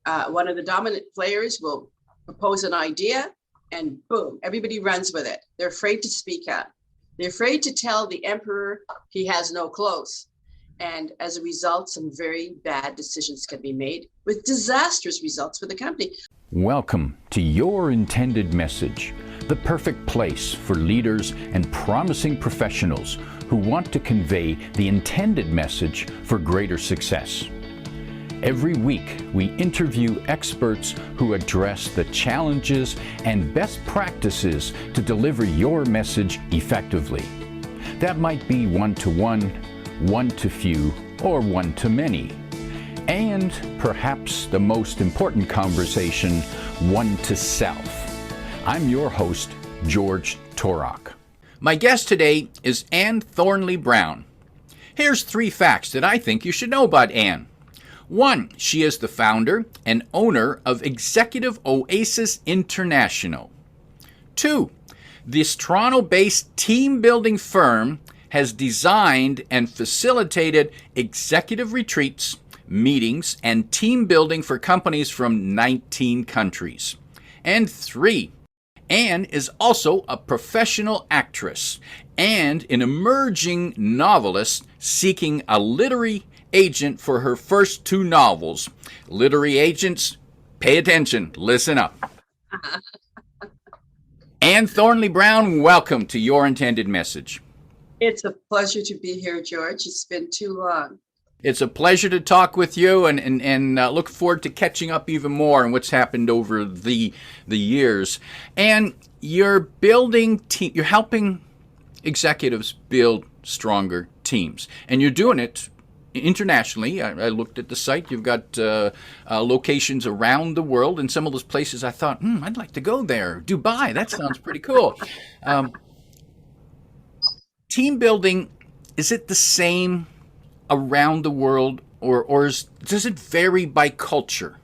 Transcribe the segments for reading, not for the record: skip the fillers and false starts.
One of the dominant players will propose an idea and boom, everybody runs with it. They're afraid to speak up. They're afraid to tell the emperor he has no clothes. And as a result, some very bad decisions can be made with disastrous results for the company. Welcome to Your Intended Message, the perfect place for leaders and promising professionals who want to convey the intended message for greater success. Every week, we interview experts who address the challenges and best practices to deliver your message effectively. That might be one-to-one, one-to-few, or one-to-many. And perhaps the most important conversation, one-to-self. I'm your host, George Torok. My guest today is Anne Thornley-Brown. Here's 3 facts that I think you should know about Anne. 1, she is the founder and owner of Executive Oasis International. 2, this Toronto-based team-building firm has designed and facilitated executive retreats, meetings, and team building for companies from 19 countries. And 3, Anne is also a professional actress and an emerging novelist seeking a literary agent for her first 2 novels. Literary agents, pay attention, listen up. Anne Thornley-Brown, welcome to Your Intended Message. It's a pleasure to be here, George. It's been too long. It's a pleasure to talk with you and look forward to catching up even more on what's happened over the years. And you're building you're helping executives build stronger teams. And you're doing it internationally. I looked at the site. You've got locations around the world, and some of those places I thought, I'd like to go there. Dubai, that sounds pretty cool. Team building, is it the same around the world, or does it vary by culture?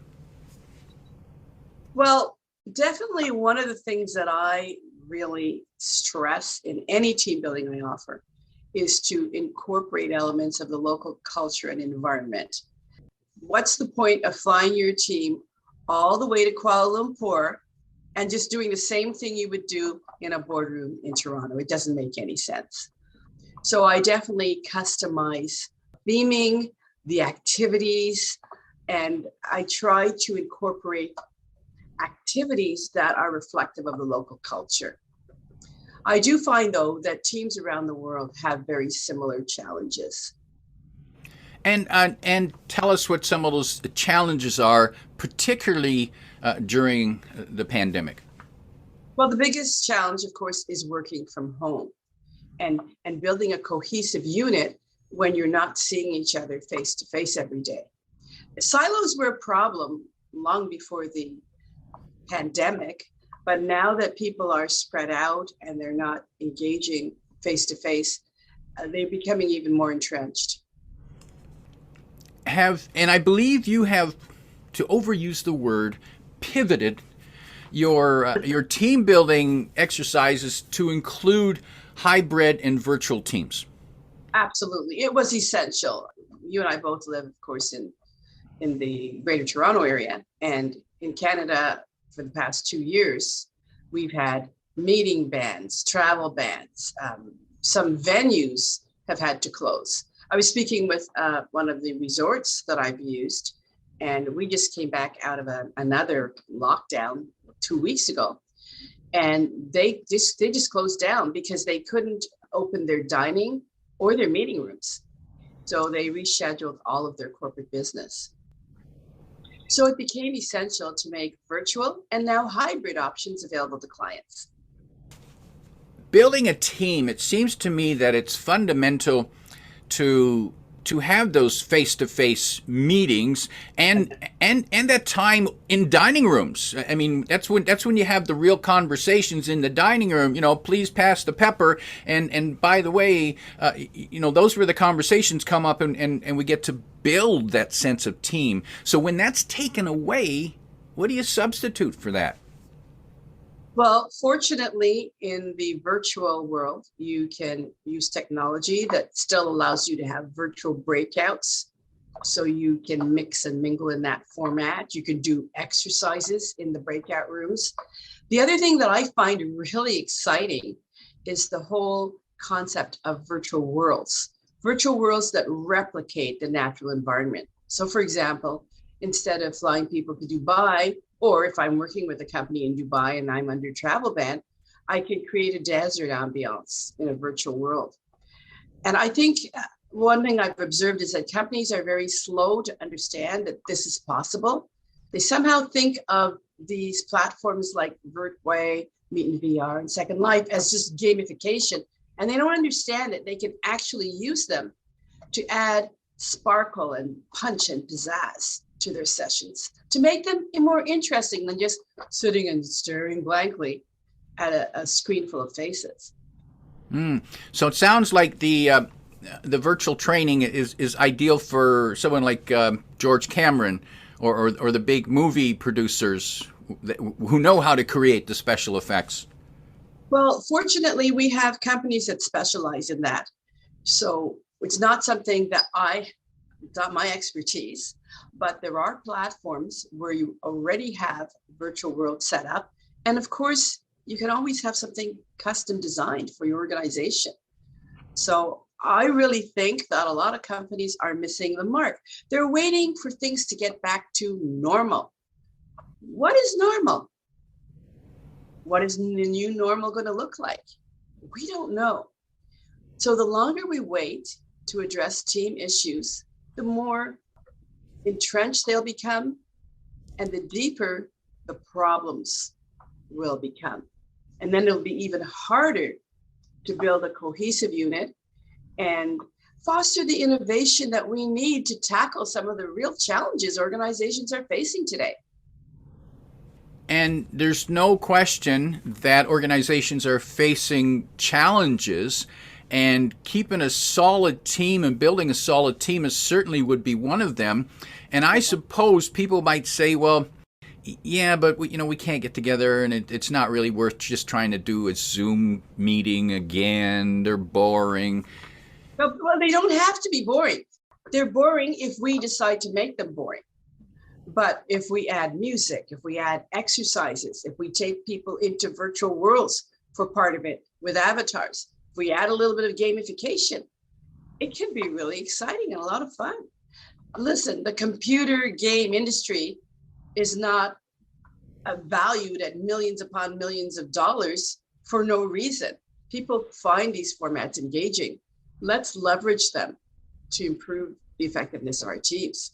Well, definitely one of the things that I really stress in any team building I offer is to incorporate elements of the local culture and environment. What's the point of flying your team all the way to Kuala Lumpur and just doing the same thing you would do in a boardroom in Toronto? It doesn't make any sense. So I definitely customize theming, the activities, and I try to incorporate activities that are reflective of the local culture. I do find, though, that teams around the world have very similar challenges. And tell us what some of those challenges are, particularly during the pandemic. Well, the biggest challenge, of course, is working from home and building a cohesive unit when you're not seeing each other face to face every day. Silos were a problem long before the pandemic, but now that people are spread out and they're not engaging face to face, they're becoming even more entrenched. And I believe you have, to overuse the word, pivoted your team building exercises to include hybrid and virtual teams. Absolutely. It was essential. You and I both live, of course, in the Greater Toronto area. And in Canada, for the past 2 years, we've had meeting bans, travel bans. Some venues have had to close. I was speaking with one of the resorts that I've used, and we just came back out of another lockdown 2 weeks ago. And they just closed down because they couldn't open their dining or their meeting rooms. So they rescheduled all of their corporate business. So it became essential to make virtual and now hybrid options available to clients. Building a team, it seems to me that it's fundamental to have those face-to-face meetings and that time in dining rooms. I mean, that's when you have the real conversations in the dining room. Please pass the pepper. And by the way, those where the conversations come up and we get to build that sense of team. So when that's taken away, what do you substitute for that? Well, fortunately, in the virtual world, you can use technology that still allows you to have virtual breakouts So you can mix and mingle in that format. You can do exercises in the breakout rooms. The other thing that I find really exciting is the whole concept of virtual worlds that replicate the natural environment. So for example, instead of flying people to Dubai, or if I'm working with a company in Dubai and I'm under travel ban, I can create a desert ambiance in a virtual world. And I think one thing I've observed is that companies are very slow to understand that this is possible. They somehow think of these platforms like Vertway, Meet in VR, and Second Life as just gamification. And they don't understand that they can actually use them to add sparkle and punch and pizzazz to their sessions, to make them more interesting than just sitting and staring blankly at a screen full of faces. So it sounds like the virtual training is ideal for someone like George Cameron or the big movie producers who know how to create the special effects. Well, fortunately, we have companies that specialize in that. So it's not something that not my expertise, but there are platforms where you already have virtual world set up. And of course, you can always have something custom designed for your organization. So I really think that a lot of companies are missing the mark. They're waiting for things to get back to normal. What is normal? What is the new normal going to look like? We don't know. So the longer we wait to address team issues, the more entrenched they'll become, and the deeper the problems will become. And then it'll be even harder to build a cohesive unit and foster the innovation that we need to tackle some of the real challenges organizations are facing today. And there's no question that organizations are facing challenges, and keeping a solid team and building a solid team certainly would be one of them. And I suppose people might say, well, yeah, but we can't get together, and it's not really worth just trying to do a Zoom meeting again. They're boring. Well, they don't have to be boring. They're boring if we decide to make them boring. But if we add music, if we add exercises, if we take people into virtual worlds for part of it with avatars, if we add a little bit of gamification, it can be really exciting and a lot of fun. Listen, the computer game industry is not valued at millions upon millions of dollars for no reason. People find these formats engaging. Let's leverage them to improve the effectiveness of our teams.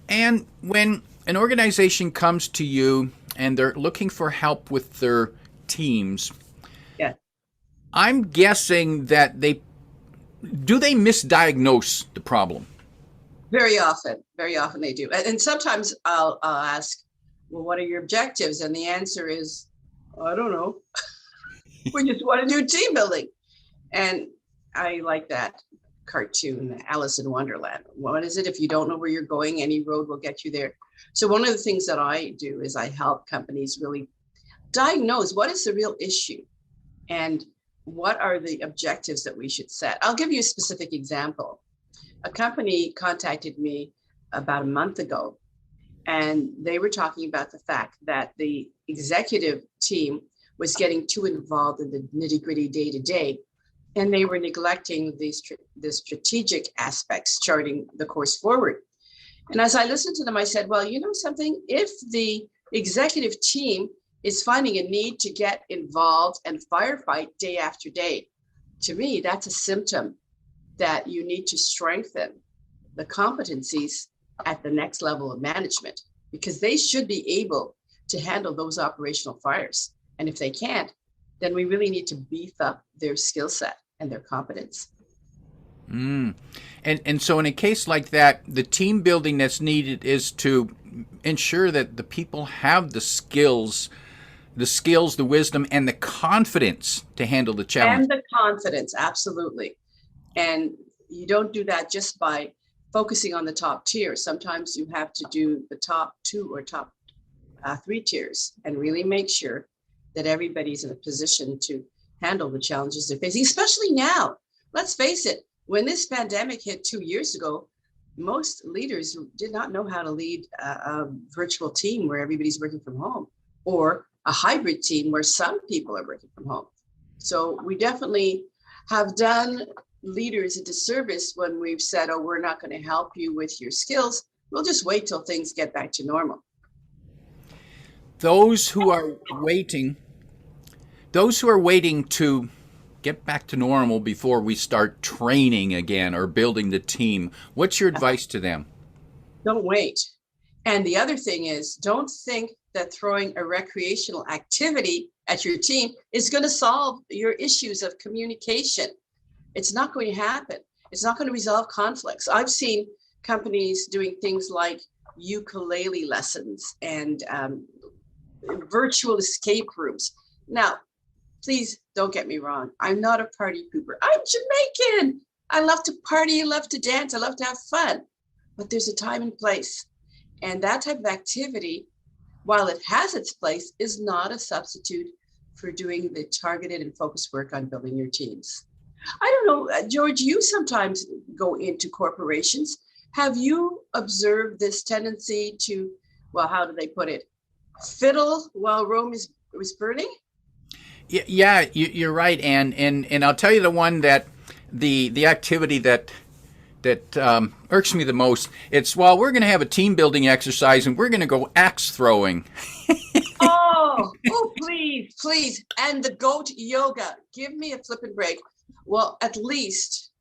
And when an organization comes to you and they're looking for help with their teams, yeah, I'm guessing that they misdiagnose the problem? Very often they do. And sometimes I'll ask, well, what are your objectives? And the answer is, I don't know. We just want to do team building. And I like that cartoon, Alice in Wonderland. What is it? If you don't know where you're going, any road will get you there. So one of the things that I do is I help companies really diagnose what is the real issue and what are the objectives that we should set. I'll give you a specific example. A company contacted me about a month ago, and they were talking about the fact that the executive team was getting too involved in the nitty-gritty day-to-day, and they were neglecting the strategic aspects, charting the course forward. And as I listened to them, I said, well, you know something? If the executive team is finding a need to get involved and firefight day after day, to me, that's a symptom that you need to strengthen the competencies at the next level of management, because they should be able to handle those operational fires. And if they can't, then we really need to beef up their skill set and their competence. And so in a case like that, the team building that's needed is to ensure that the people have the skills, the wisdom, and the confidence to handle the challenge. And the confidence, absolutely. And you don't do that just by focusing on the top tier. Sometimes you have to do the top 2 or top 3 tiers and really make sure that everybody's in a position to handle the challenges they're facing, especially now. Let's face it, when this pandemic hit 2 years ago, most leaders did not know how to lead a virtual team where everybody's working from home, or a hybrid team where some people are working from home. So we definitely have done leaders a disservice when we've said, oh, we're not going to help you with your skills. We'll just wait till things get back to normal. Those who are waiting to get back to normal before we start training again or building the team, what's your advice to them? Don't wait. And the other thing is, don't think that throwing a recreational activity at your team is going to solve your issues of communication. It's not going to happen. It's not going to resolve conflicts. I've seen companies doing things like ukulele lessons and virtual escape rooms. Now, please don't get me wrong. I'm not a party pooper. I'm Jamaican. I love to party, I love to dance, I love to have fun. But there's a time and place. And that type of activity, while it has its place, is not a substitute for doing the targeted and focused work on building your teams. I don't know, George, you sometimes go into corporations. Have you observed this tendency to, well, how do they put it? Fiddle while Rome is burning? Yeah, you're right, Anne. And I'll tell you the one that the activity that irks me the most. It's, well, we're going to have a team building exercise and we're going to go axe throwing. Oh, please. And the goat yoga. Give me a flippin' break. Well, at least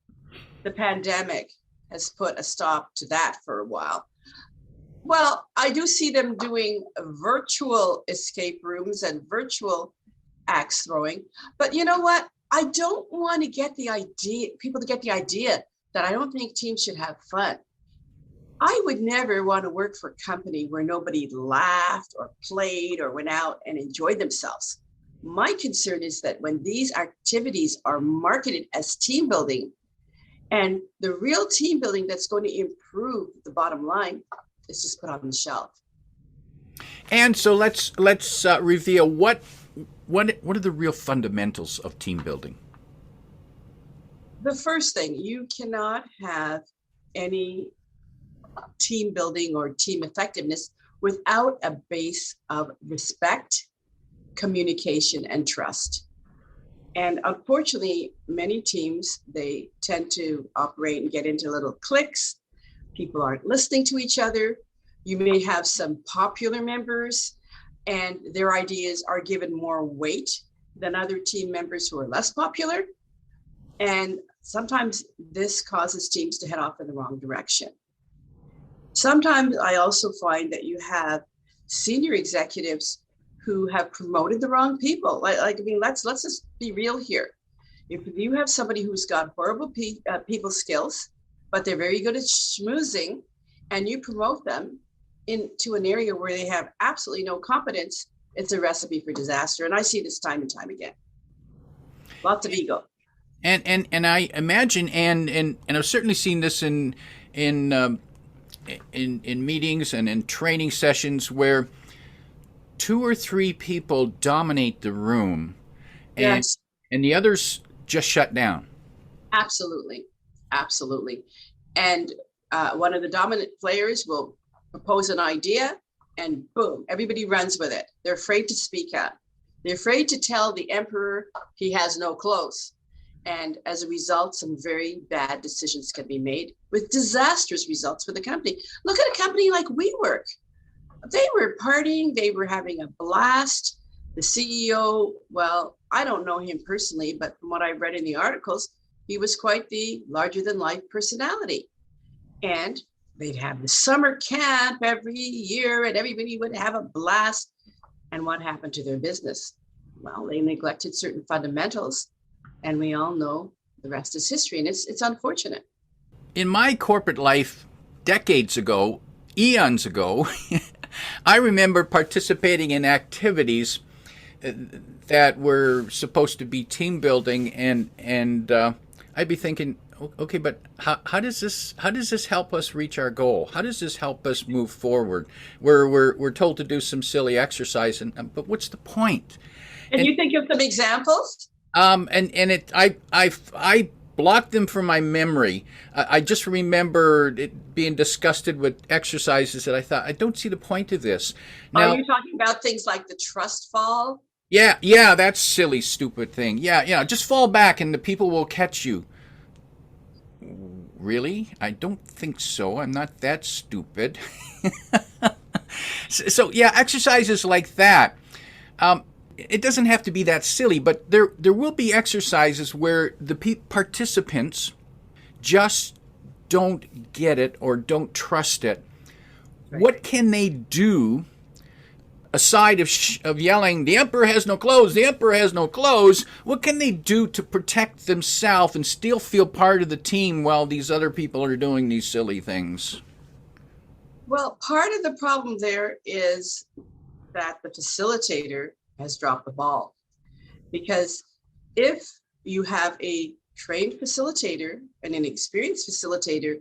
the pandemic has put a stop to that for a while. Well, I do see them doing virtual escape rooms and virtual axe throwing. But you know what? I don't want to get people to get the idea that I don't think teams should have fun. I would never want to work for a company where nobody laughed or played or went out and enjoyed themselves. My concern is that when these activities are marketed as team building, and the real team building that's going to improve the bottom line is just put on the shelf. And so let's reveal what are the real fundamentals of team building. The first thing, you cannot have any team building or team effectiveness without a base of respect, communication, and trust. And unfortunately, many teams, they tend to operate and get into little cliques. People aren't listening to each other. You may have some popular members and their ideas are given more weight than other team members who are less popular. And sometimes this causes teams to head off in the wrong direction. Sometimes I also find that you have senior executives who have promoted the wrong people. Let's just be real here. If you have somebody who's got horrible people skills, but they're very good at schmoozing, and you promote them into an area where they have absolutely no competence, it's a recipe for disaster. And I see this time and time again. Lots of ego. And I imagine, and I've certainly seen this in meetings and in training sessions where 2 or 3 people dominate the room, and Yes. and the others just shut down. Absolutely. And one of the dominant players will propose an idea and boom, everybody runs with it. They're afraid to speak up. They're afraid to tell the emperor he has no clothes. And as a result, some very bad decisions can be made with disastrous results for the company. Look at a company like WeWork. They were partying, they were having a blast. The CEO, well, I don't know him personally, but from what I read in the articles, he was quite the larger than life personality. And they'd have the summer camp every year and everybody would have a blast. And what happened to their business? Well, they neglected certain fundamentals, and we all know the rest is history, and it's unfortunate. In my corporate life, decades ago, eons ago, I remember participating in activities that were supposed to be team building, and I'd be thinking, okay, but how does this help us reach our goal? How does this help us move forward? We're told to do some silly exercise, but what's the point? And you think of some examples? I blocked them from my memory. I just remember it being disgusted with exercises that I thought, I don't see the point of this. Now, are you talking about things like the trust fall? Yeah, that's silly, stupid thing. Yeah, just fall back and the people will catch you. Really? I don't think so. I'm not that stupid. So yeah, exercises like that. It doesn't have to be that silly, but there will be exercises where the participants just don't get it or don't trust it. Right. What can they do aside of yelling, "The emperor has no clothes, the emperor has no clothes"? What can they do to protect themselves and still feel part of the team while these other people are doing these silly things? Well, part of the problem there is that the facilitator has dropped the ball. Because if you have a trained facilitator and an experienced facilitator,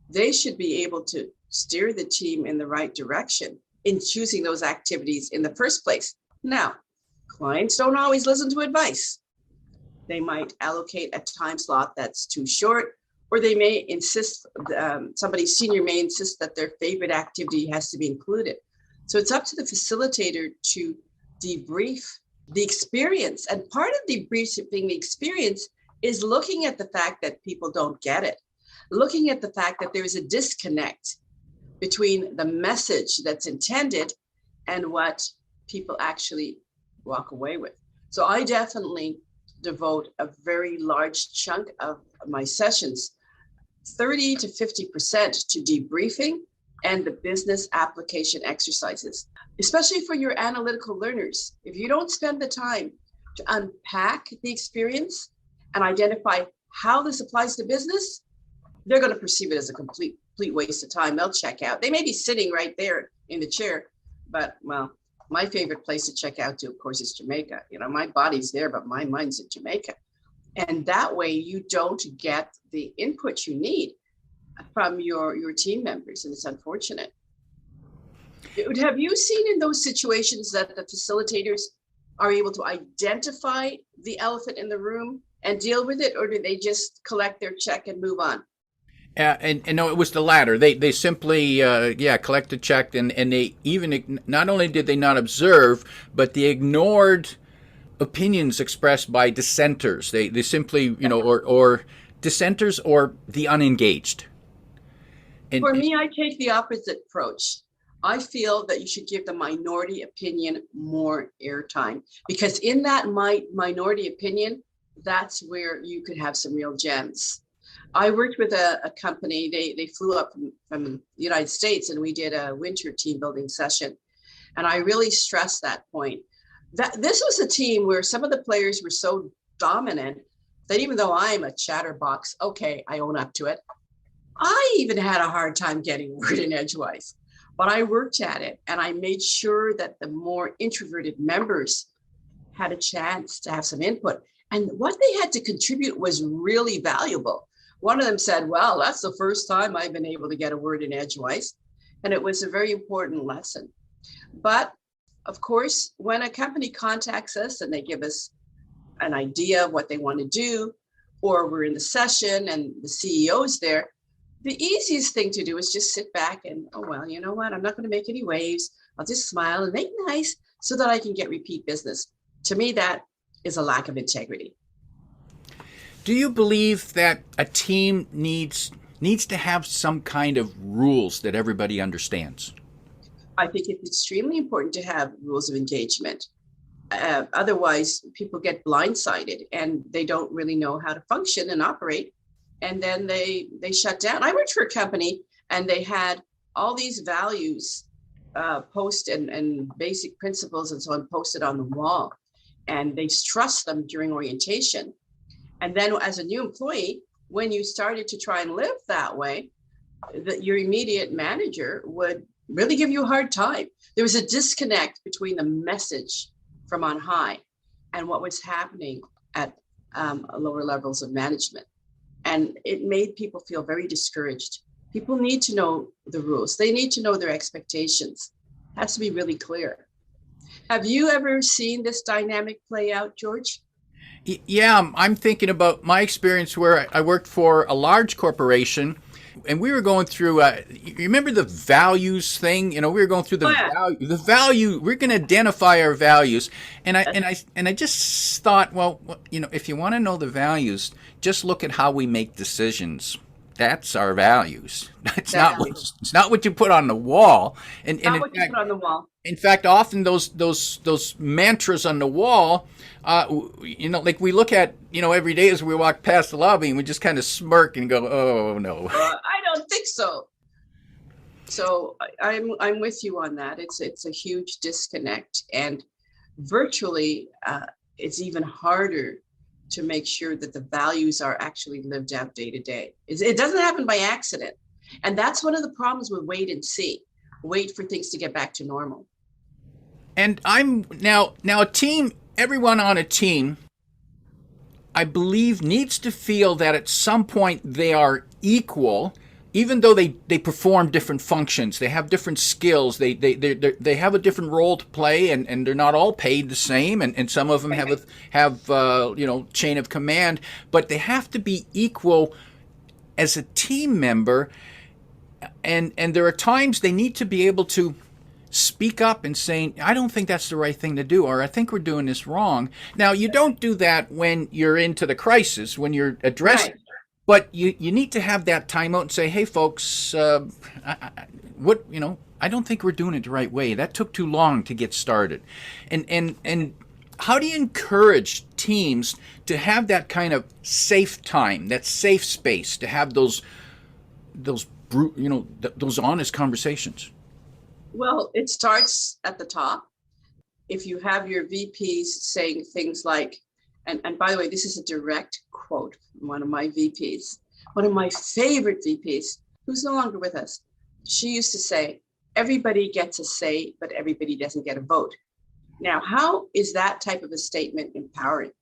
they should be able to steer the team in the right direction in choosing those activities in the first place. Now, clients don't always listen to advice. They might allocate a time slot that's too short, or they may insist, somebody senior may insist that their favorite activity has to be included. So it's up to the facilitator to debrief the experience. And part of debriefing the experience is looking at the fact that people don't get it, looking at the fact that there is a disconnect between the message that's intended and what people actually walk away with. So I definitely devote a very large chunk of my sessions, 30 to 50%, to debriefing and the business application exercises, especially for your analytical learners. If you don't spend the time to unpack the experience and identify how this applies to business, they're going to perceive it as a complete waste of time. They'll check out. They may be sitting right there in the chair, but well, my favorite place to check out to, of course, is Jamaica. You know, my body's there, but my mind's in Jamaica. And that way you don't get the input you need from your team members, and it's unfortunate. Have you seen in those situations that the facilitators are able to identify the elephant in the room and deal with it, or do they just collect their check and move on? And no, it was the latter. They simply collect the check, and they even, not only did they not observe, but they ignored opinions expressed by dissenters. They simply, or dissenters or the unengaged. And for me, I take the opposite approach. I feel that you should give the minority opinion more airtime, because in that minority opinion, that's where you could have some real gems. I worked with a company. They flew up from the United States, and we did a winter team building session. And I really stressed that point. That this was a team where some of the players were so dominant that even though I'm a chatterbox, okay, I own up to it, I even had a hard time getting word in edgewise. But I worked at it, and I made sure that the more introverted members had a chance to have some input. And what they had to contribute was really valuable. One of them said, well, that's the first time I've been able to get a word in edgewise. And it was a very important lesson. But of course, when a company contacts us and they give us an idea of what they want to do, or we're in the session and the CEO's there, the easiest thing to do is just sit back and, oh, well, you know what? I'm not going to make any waves. I'll just smile and make nice so that I can get repeat business. To me, that is a lack of integrity. Do you believe that a team needs to have some kind of rules that everybody understands? I think it's extremely important to have rules of engagement. Otherwise, people get blindsided and they don't really know how to function and operate. And then they shut down. I worked for a company, and they had all these values posted and basic principles and so on posted on the wall. And they stressed them during orientation. And then as a new employee, when you started to try and live that way, your immediate manager would really give you a hard time. There was a disconnect between the message from on high and what was happening at lower levels of management. And it made people feel very discouraged. People need to know the rules. They need to know their expectations. It has to be really clear. Have you ever seen this dynamic play out, George? Yeah, I'm thinking about my experience where I worked for a large corporation, and we were going through. You remember the values thing? You know, we were going through Oh yeah. the value. We're going to identify our values, and I just thought, well, you know, if you want to know the values, just look at how we make decisions. That's our values. That, It's not what you put on the wall. And not what you put on the wall. in fact, often those mantras on the wall, you know, like we look at, you know, every day as we walk past the lobby, and we just kind of smirk and go, "Oh no." I don't think so. So I'm with you on that. It's a huge disconnect, and virtually it's even harder to make sure that the values are actually lived out day to day. It doesn't happen by accident, and that's one of the problems with wait and see. Wait for things to get back to normal. And I'm now a team. Everyone on a team, I believe, needs to feel that at some point they are equal, even though they perform different functions. They have different skills. They have a different role to play, and they're not all paid the same. And some of them have you know, chain of command, but they have to be equal as a team member. And there are times they need to be able to speak up and saying, I don't think that's the right thing to do, or I think we're doing this wrong. Now, you don't do that when you're into the crisis, when you're addressing, Right. but you need to have that timeout and say, hey, folks, what, you know, I don't think we're doing it the right way. That took too long to get started. And how do you encourage teams to have that kind of safe time, that safe space, to have those those honest conversations? Well, it starts at the top. If you have your VPs saying things like, and by the way, this is a direct quote from one of my VPs, one of my favorite VPs, who's no longer with us. She used to say, everybody gets a say, but everybody doesn't get a vote. Now, how is that type of a statement empowering?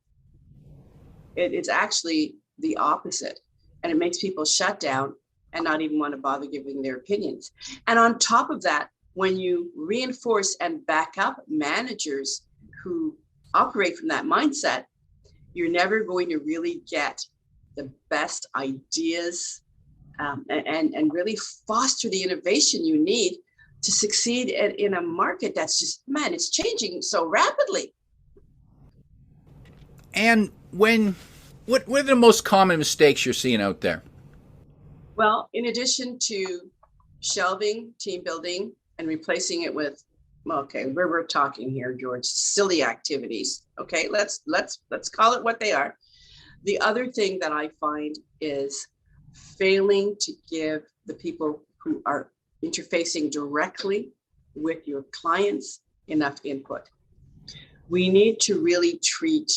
It's actually the opposite. And it makes people shut down and not even want to bother giving their opinions. And on top of that, when you reinforce and back up managers who operate from that mindset, you're never going to really get the best ideas and really foster the innovation you need to succeed in a market that's just, man, it's changing so rapidly. And what are the most common mistakes you're seeing out there? Well, in addition to shelving, team building, and replacing it with, okay, we're talking here, George, silly activities. Okay, let's call it what they are. The other thing that I find is failing to give the people who are interfacing directly with your clients enough input. We need to really treat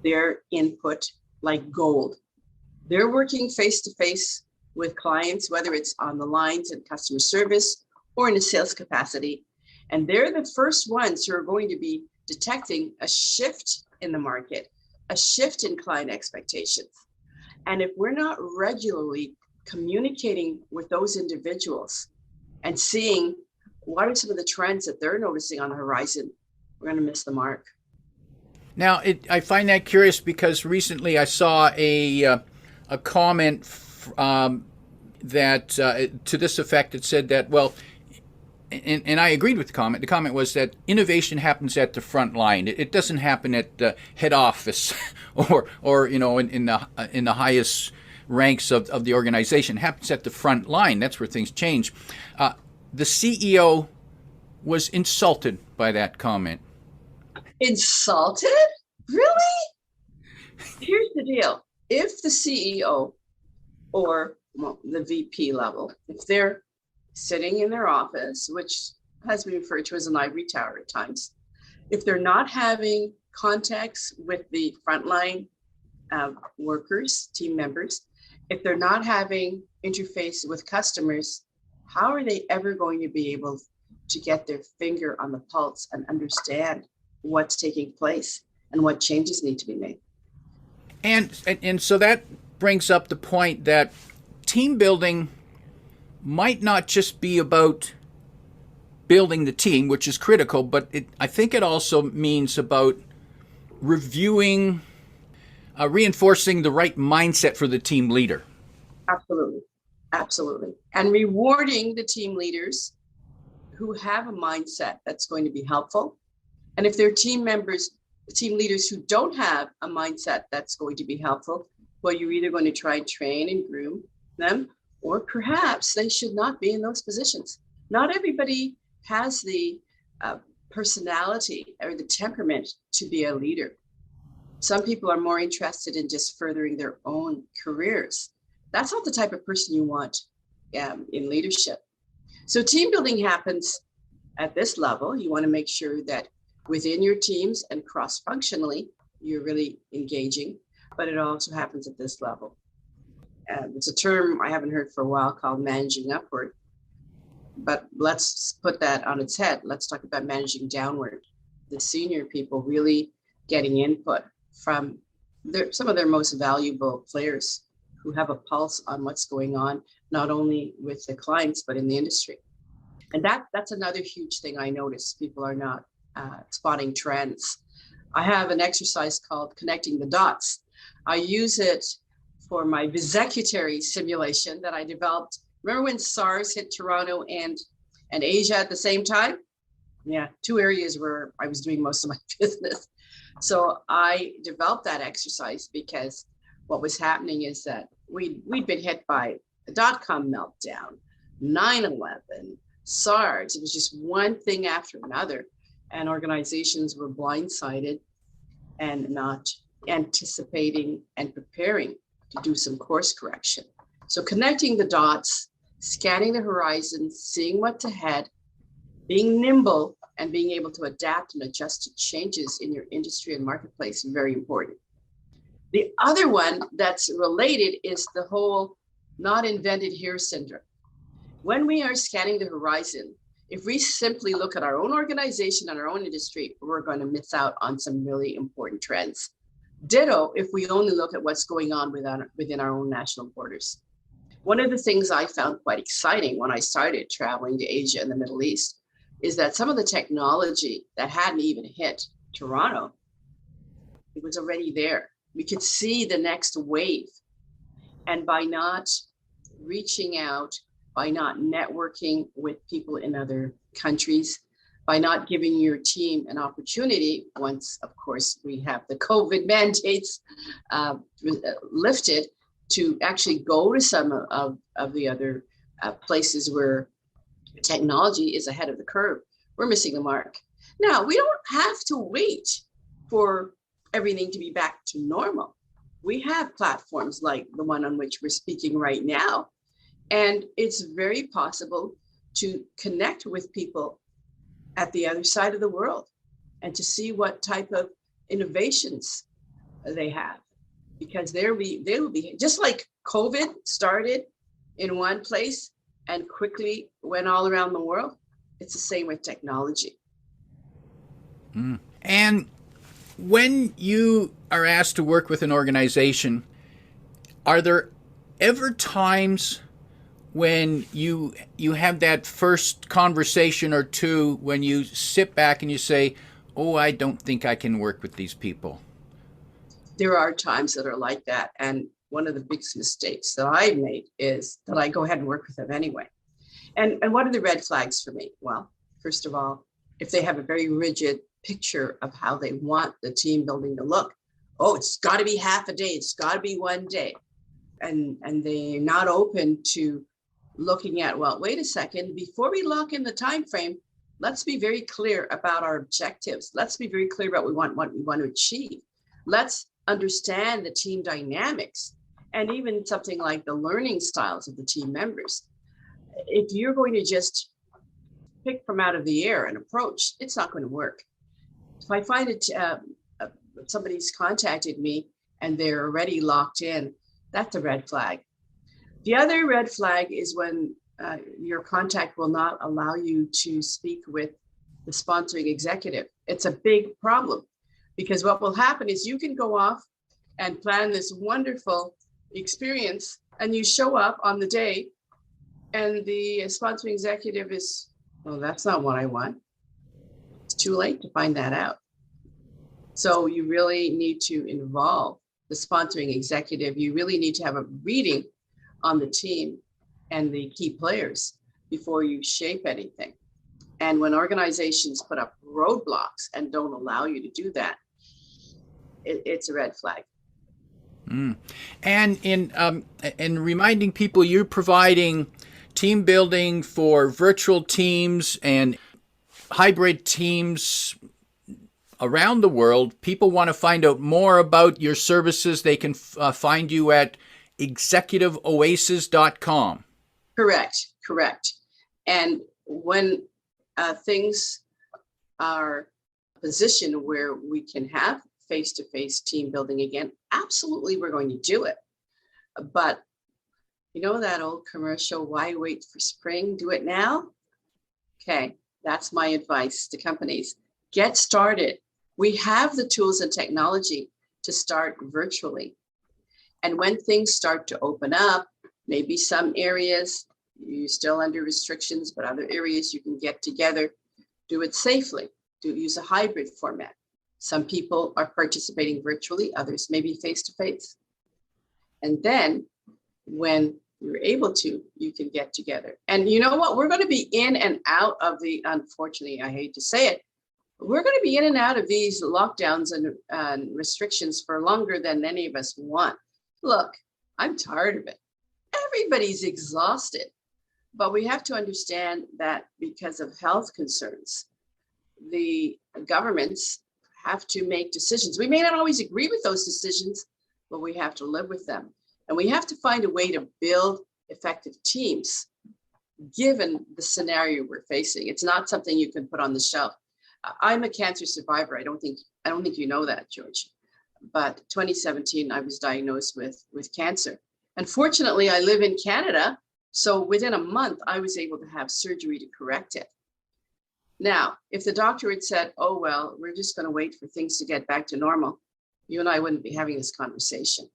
their input like gold. They're working face to face with clients, whether it's on the lines in customer service or in a sales capacity. And they're the first ones who are going to be detecting a shift in the market, a shift in client expectations. And if we're not regularly communicating with those individuals and seeing what are some of the trends that they're noticing on the horizon, we're going to miss the mark. Now, I find that curious because recently I saw a comment that to this effect. It said that, well, and I agreed with the comment. The comment was that innovation happens at the front line. It doesn't happen at the head office or you know, in the highest ranks of the organization. It happens at the front line. That's where things change. The CEO was insulted by that comment. Insulted? Really? Here's the deal. If the CEO or the VP level, if they're sitting in their office, which has been referred to as an ivory tower at times, if they're not having contacts with the frontline workers, team members, if they're not having interface with customers, how are they ever going to be able to get their finger on the pulse and understand what's taking place and what changes need to be made? And so that brings up the point that team building might not just be about building the team, which is critical, but I think it also means about reviewing, reinforcing the right mindset for the team leader. Absolutely. Absolutely. And rewarding the team leaders who have a mindset that's going to be helpful. And if they're team leaders who don't have a mindset that's going to be helpful, well, you're either going to try and train and groom them, or perhaps they should not be in those positions. Not everybody has the personality or the temperament to be a leader. Some people are more interested in just furthering their own careers. That's not the type of person you want in leadership. So team building happens at this level. You want to make sure that within your teams and cross-functionally, you're really engaging, but it also happens at this level. It's a term I haven't heard for a while called managing upward, but let's put that on its head. Let's talk about managing downward. The senior people really getting input from some of their most valuable players who have a pulse on what's going on, not only with the clients, but in the industry. And that's another huge thing I notice. People are not spotting trends. I have an exercise called connecting the dots. I use it for my vasecutary simulation that I developed. Remember when SARS hit Toronto and Asia at the same time? Yeah, two areas where I was doing most of my business. So I developed that exercise because what was happening is that we'd been hit by the dot-com meltdown, 9/11, SARS. It was just one thing after another. And organizations were blindsided and not anticipating and preparing to do some course correction. So connecting the dots, scanning the horizon, seeing what's ahead, being nimble, and being able to adapt and adjust to changes in your industry and marketplace is very important. The other one that's related is the whole not invented here syndrome. When we are scanning the horizon, if we simply look at our own organization and our own industry, we're going to miss out on some really important trends. Ditto if we only look at what's going on within our own national borders. One of the things I found quite exciting when I started traveling to Asia and the Middle East is that some of the technology that hadn't even hit Toronto, it was already there. We could see the next wave. And by not reaching out, by not networking with people in other countries, by not giving your team an opportunity, once, of course, we have the COVID mandates lifted, to actually go to some of the other places where technology is ahead of the curve. We're missing the mark. Now, we don't have to wait for everything to be back to normal. We have platforms like the one on which we're speaking right now, and it's very possible to connect with people at the other side of the world and to see what type of innovations they have, because they will be just like COVID started in one place and quickly went all around the world. It's the same with technology. And when you are asked to work with an organization, are there ever times when you have that first conversation or two when you sit back and you say, oh, I don't think I can work with these people? There are times that are like that. And one of the biggest mistakes that I made is that I go ahead and work with them anyway. And what are the red flags for me? Well, first of all, if they have a very rigid picture of how they want the team building to look, oh, it's got to be half a day, it's got to be one day. And they're not open to looking at, well, wait a second, before we lock in the time frame, let's be very clear about our objectives. Let's be very clear about what we want to achieve. Let's understand the team dynamics and even something like the learning styles of the team members. If you're going to just pick from out of the air an approach, it's not going to work. If I find it, somebody's contacted me and they're already locked in, that's a red flag. The other red flag is when your contact will not allow you to speak with the sponsoring executive. It's a big problem, because what will happen is you can go off and plan this wonderful experience and you show up on the day and the sponsoring executive is, well, that's not what I want. It's too late to find that out. So you really need to involve the sponsoring executive. You really need to have a reading on the team and the key players before you shape anything. And when organizations put up roadblocks and don't allow you to do that, it's a red flag. And in reminding people, you're providing team building for virtual teams and hybrid teams around the world. People want to find out more about your services. They can find you at executiveoasis.com. Correct. And when things are positioned where we can have face-to-face team building again, absolutely we're going to do it. But you know that old commercial, why wait for spring? Do it now? Okay, that's my advice to companies. Get started. We have the tools and technology to start virtually. And when things start to open up, maybe some areas you're still under restrictions, but other areas you can get together, do it safely. Use a hybrid format. Some people are participating virtually, others maybe face-to-face. And then when you're able to, you can get together. And you know what? We're going to be in and out of unfortunately, I hate to say it, we're going to be in and out of these lockdowns and restrictions for longer than any of us want. Look, I'm tired of it. Everybody's exhausted. But we have to understand that because of health concerns, the governments have to make decisions. We may not always agree with those decisions, but we have to live with them. And we have to find a way to build effective teams, given the scenario we're facing. It's not something you can put on the shelf. I'm a cancer survivor. I don't think you know that, George. But 2017, I was diagnosed with cancer. And fortunately, I live in Canada. So within a month, I was able to have surgery to correct it. Now, if the doctor had said, oh, well, we're just going to wait for things to get back to normal, you and I wouldn't be having this conversation.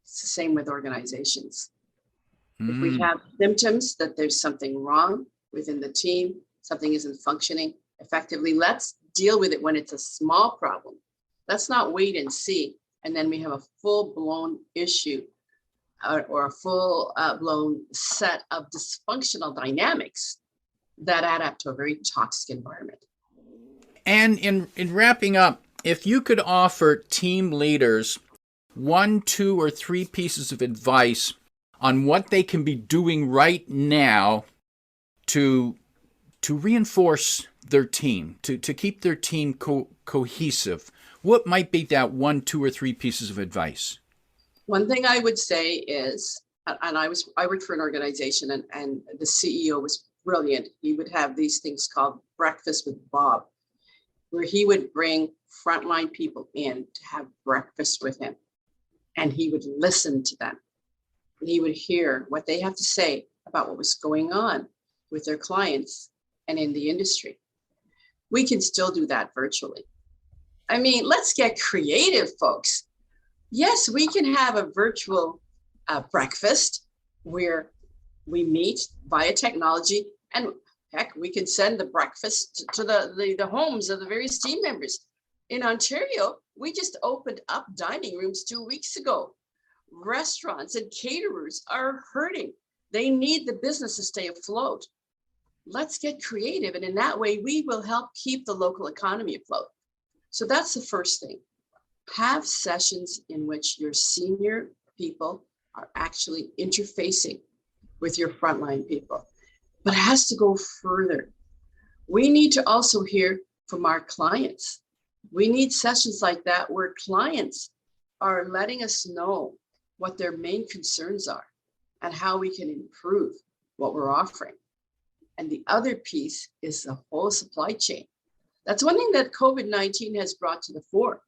It's the same with organizations. If we have symptoms that there's something wrong within the team, something isn't functioning effectively, let's deal with it when it's a small problem. Let's not wait and see. And then we have a full-blown issue or a full-blown set of dysfunctional dynamics that add up to a very toxic environment. And in wrapping up, if you could offer team leaders 1, 2, or 3 pieces of advice on what they can be doing right now to reinforce their team, to keep their team cohesive, what might be that 1, 2, or 3 pieces of advice? One thing I would say is, and I worked for an organization and the CEO was brilliant. He would have these things called breakfast with Bob, where he would bring frontline people in to have breakfast with him. And he would listen to them. And he would hear what they have to say about what was going on with their clients and in the industry. We can still do that virtually. I mean, let's get creative, folks. Yes, we can have a virtual breakfast where we meet via technology, and heck, we can send the breakfast to the homes of the various team members. In Ontario, we just opened up dining rooms 2 weeks ago. Restaurants and caterers are hurting. They need the business to stay afloat. Let's get creative, and in that way, we will help keep the local economy afloat. So that's the first thing. Have sessions in which your senior people are actually interfacing with your frontline people. But it has to go further. We need to also hear from our clients. We need sessions like that where clients are letting us know what their main concerns are and how we can improve what we're offering. And the other piece is the whole supply chain. That's one thing that COVID-19 has brought to the fore.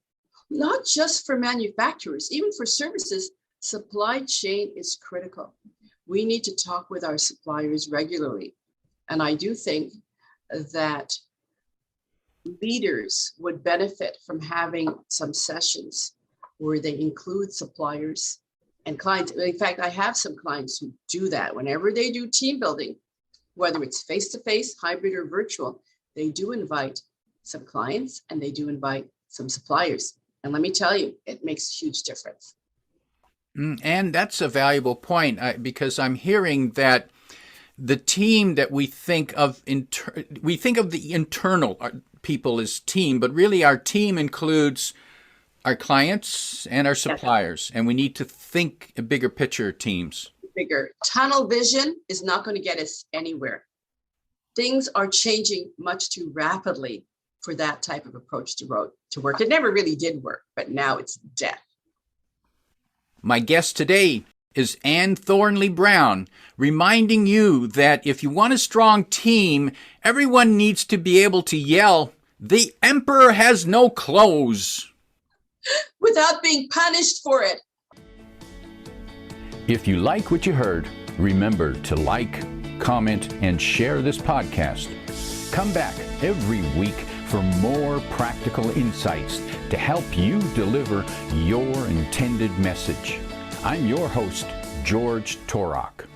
Not just for manufacturers, even for services, supply chain is critical. We need to talk with our suppliers regularly. And I do think that leaders would benefit from having some sessions where they include suppliers and clients. In fact, I have some clients who do that. Whenever they do team building, whether it's face-to-face, hybrid, or virtual, they do invite some clients and they do invite some suppliers. And let me tell you, it makes a huge difference. And that's a valuable point because I'm hearing that the team that we think of, we think of the internal people as team, but really our team includes our clients and our suppliers, and we need to think a bigger picture teams. Bigger. Tunnel vision is not going to get us anywhere. Things are changing much too rapidly for that type of approach to work. It never really did work, but now it's dead. My guest today is Ann Thornley-Brown, reminding you that if you want a strong team, everyone needs to be able to yell, "The emperor has no clothes," without being punished for it. If you like what you heard, remember to like, comment, and share this podcast. Come back every week for more practical insights to help you deliver your intended message. I'm your host, George Torok.